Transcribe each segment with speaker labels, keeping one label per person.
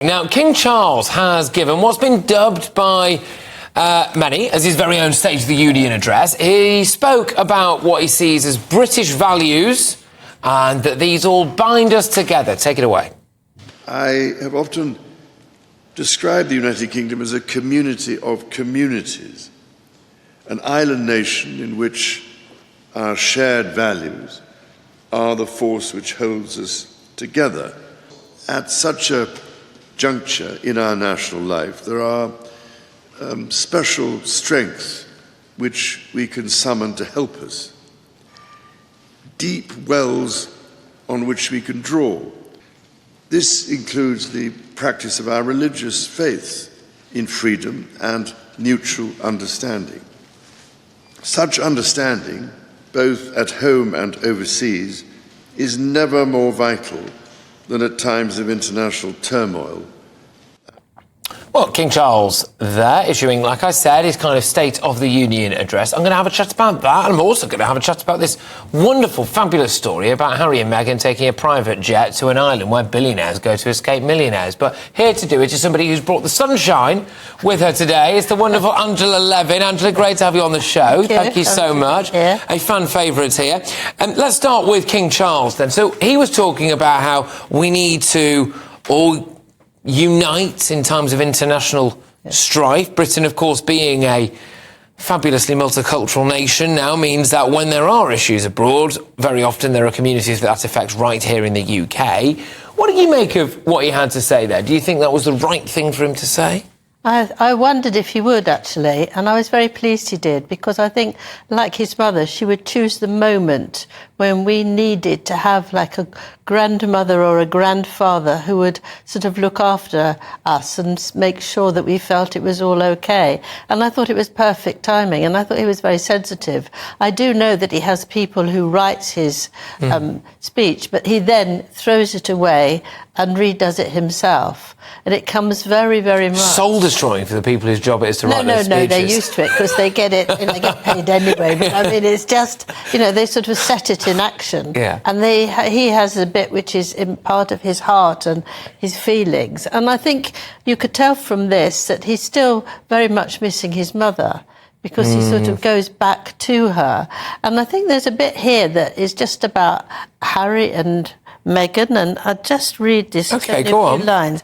Speaker 1: Now, King Charles has given what's been dubbed by many as his very own State of the Union address. He spoke about what he sees as British values and that these all bind us together. Take it away.
Speaker 2: I have often described the United Kingdom as a community of communities, an island nation in which our shared values are the force which holds us together. At such a juncture in our national life, there are special strengths which we can summon to help us, deep wells on which we can draw. This includes the practice of our religious faith in freedom and mutual understanding. Such understanding, both at home and overseas, is never more vital than at times of international turmoil.
Speaker 1: Well, King Charles there, issuing, like I said, his kind of State of the Union address. I'm going to have a chat about that, and I'm also going to have a chat about this wonderful, fabulous story about Harry and Meghan taking a private jet to an island where billionaires go to escape millionaires. But here to do it is somebody who's brought the sunshine with her today. It's the wonderful Angela Levin. Angela, great to have you on the show. Thank you so much.
Speaker 3: Yeah.
Speaker 1: A fan favourite here. Let's start with King Charles then. So he was talking about how we need to all unite in times of international strife. Britain, of course, being a fabulously multicultural nation now means that when there are issues abroad, very often there are communities that affect right here in the UK. What do you make of what he had to say there? Do you think that was the right thing for him to say?
Speaker 3: I wondered if he would, actually, and I was very pleased he did, because I think, like his mother, she would choose the moment when we needed to have, like, a grandmother or a grandfather who would sort of look after us and make sure that we felt it was all OK. And I thought it was perfect timing, and I thought he was very sensitive. I do know that he has people who write his speech, but he then throws it away and redoes it himself. And it comes very, very much...
Speaker 1: Soul-destroying for the people whose job it is to write their speeches.
Speaker 3: No, they're used to it because they get it and they get paid anyway. But I mean, it's just, you know, they sort of set it in action.
Speaker 1: Yeah.
Speaker 3: And he has a bit which is in part of his heart and his feelings. And I think you could tell from this that he's still very much missing his mother, because he sort of goes back to her. And I think there's a bit here that is just about Harry and Meghan, and I'll just read this
Speaker 1: OK, go on.
Speaker 3: lines.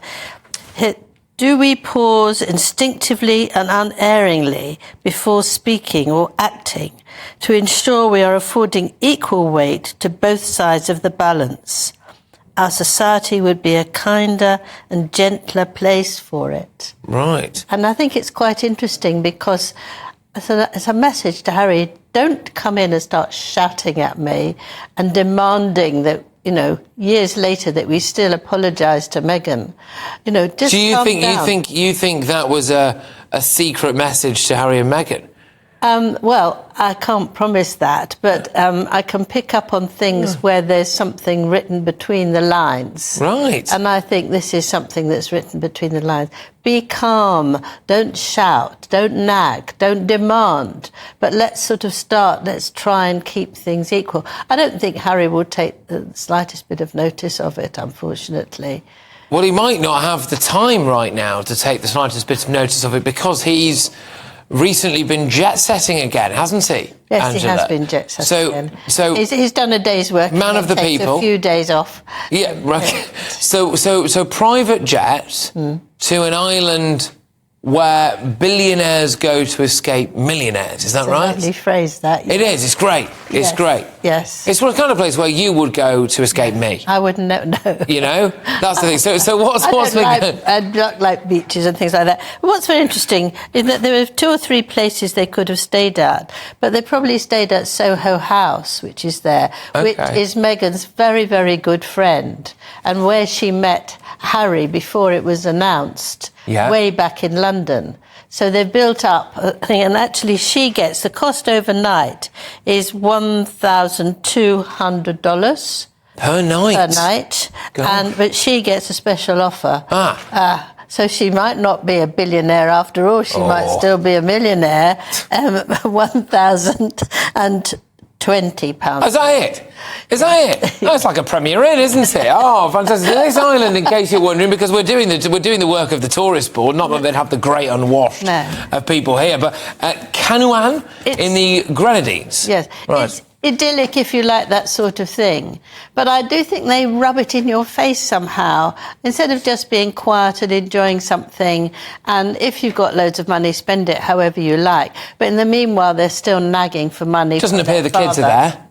Speaker 3: Do we pause instinctively and unerringly before speaking or acting to ensure we are affording equal weight to both sides of the balance? Our society would be a kinder and gentler place for it.
Speaker 1: Right.
Speaker 3: And I think it's quite interesting because it's a message to Harry: don't come in and start shouting at me and demanding that, you know, years later that we still apologise to Meghan. You know, just
Speaker 1: Do you
Speaker 3: calm
Speaker 1: think
Speaker 3: down.
Speaker 1: you think that was a secret message to Harry and Meghan?
Speaker 3: Well, I can't promise that, but I can pick up on things where there's something written between the lines.
Speaker 1: Right.
Speaker 3: And I think this is something that's written between the lines. Be calm, don't shout, don't nag, don't demand, but let's try and keep things equal. I don't think Harry will take the slightest bit of notice of it, unfortunately.
Speaker 1: Well, he might not have the time right now to take the slightest bit of notice of it because he's recently been jet-setting again, hasn't he,
Speaker 3: Yes,
Speaker 1: Angela?
Speaker 3: he has been jet-setting again.
Speaker 1: So
Speaker 3: he's done a day's work.
Speaker 1: Man of the people.
Speaker 3: A few days off.
Speaker 1: Yeah, right. So private jet to an island where billionaires go to escape millionaires. Is that right?
Speaker 3: Exactly phrased that. Yes.
Speaker 1: It is. It's great. It's great.
Speaker 3: Yes.
Speaker 1: It's the kind of place where you would go to escape me.
Speaker 3: I wouldn't know.
Speaker 1: You know, that's the thing. So what's
Speaker 3: I don't like beaches and things like that. But what's very interesting is that there were 2 or 3 places they could have stayed at, but they probably stayed at Soho House, which is there, which is Meghan's very, very good friend, and where she met Harry before it was announced, way back in London. So they've built up a thing, and actually she gets, the cost overnight is $1,200
Speaker 1: per night.
Speaker 3: Per night, but she gets a special offer. So she might not be a billionaire after all. She might still be a millionaire. $1,200 £20.
Speaker 1: Is that it? Is that it? Oh, it's like a Premier Inn, isn't it? Oh, fantastic. This island, in case you're wondering, because we're doing the work of the tourist board, not that they'd have the great unwashed of people here, but Canouan in the Grenadines.
Speaker 3: Yes.
Speaker 1: Right.
Speaker 3: It's idyllic if you like that sort of thing. But I do think they rub it in your face somehow, instead of just being quiet and enjoying something. And if you've got loads of money, spend it however you like. But in the meanwhile, they're still nagging for money.
Speaker 1: It doesn't appear the kids are there.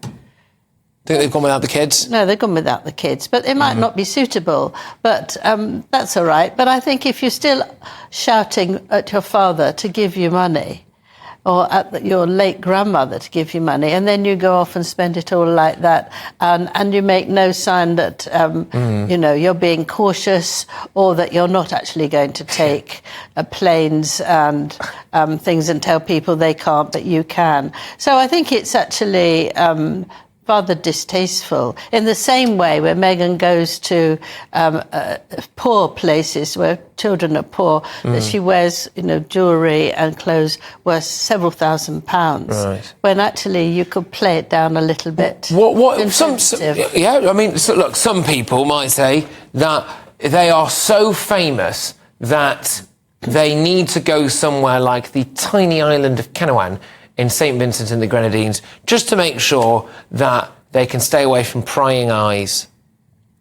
Speaker 1: Think they've gone without the kids?
Speaker 3: No, they've gone without the kids. But it might not be suitable. But that's all right. But I think if you're still shouting at your father to give you money, or at your late grandmother to give you money, and then you go off and spend it all like that, and you make no sign that you know, you're being cautious, or that you're not actually going to take planes and things and tell people they can't, but you can. So I think it's actually rather distasteful. In the same way, where Meghan goes to poor places where children are poor, that she wears, you know, jewellery and clothes worth several £1,000s.
Speaker 1: Right.
Speaker 3: When actually you could play it down a little bit.
Speaker 1: Yeah, I mean, so, look, some people might say that they are so famous that they need to go somewhere like the tiny island of Canouan in St Vincent and the Grenadines, just to make sure that they can stay away from prying eyes.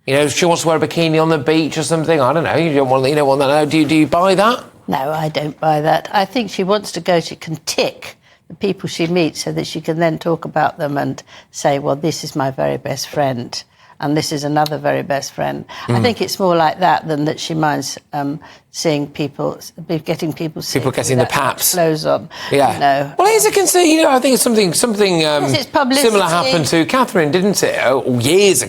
Speaker 1: You know, if she wants to wear a bikini on the beach or something, I don't know, you don't want that. Do you buy that?
Speaker 3: No, I don't buy that. I think she wants to go, she can tick the people she meets so that she can then talk about them and say, well, this is my very best friend, and this is another very best friend. I think it's more like that than that she minds seeing people, getting people sick.
Speaker 1: People getting the paps.
Speaker 3: Clothes on.
Speaker 1: Yeah.
Speaker 3: You know.
Speaker 1: Well, it is a concern. You know, I think it's something
Speaker 3: it's publicity.
Speaker 1: similar happened to Catherine, didn't it? Years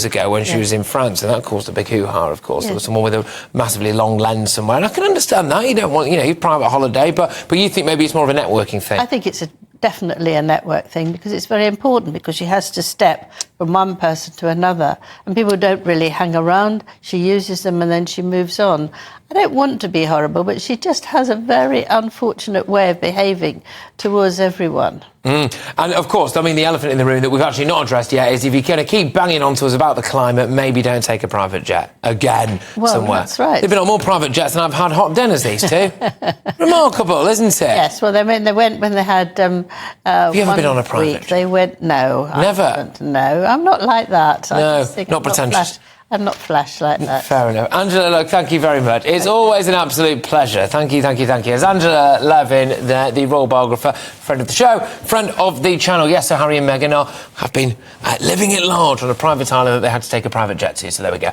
Speaker 1: ago when she was in France, and that caused a big hoo-ha, of course. There was someone with a massively long lens somewhere. And I can understand that. You don't want, you know, your private holiday, but you think maybe it's more of a networking thing.
Speaker 3: I think it's definitely a network thing, because it's very important, because she has to step from one person to another, and people don't really hang around. She uses them and then she moves on. I don't want to be horrible, but she just has a very unfortunate way of behaving towards everyone.
Speaker 1: And of course, I mean, the elephant in the room that we've actually not addressed yet is, if you're going to keep banging on to us about the climate, maybe don't take a private jet again somewhere.
Speaker 3: That's right.
Speaker 1: They've been on more private jets than I've had hot dinners, these two. Remarkable, isn't it?
Speaker 3: Yes, well, they went when they had
Speaker 1: have you ever been on a private jet?
Speaker 3: They went, no.
Speaker 1: Never?
Speaker 3: No, I'm not like that.
Speaker 1: No, not pretentious.
Speaker 3: I'm not flash like that.
Speaker 1: Fair enough. Angela, look, thank you very much. It's always an absolute pleasure. Thank you. As Angela Levin, the royal biographer, friend of the show, friend of the channel. Yes, so Harry and Meghan have been living at large on a private island that they had to take a private jet to, so there we go.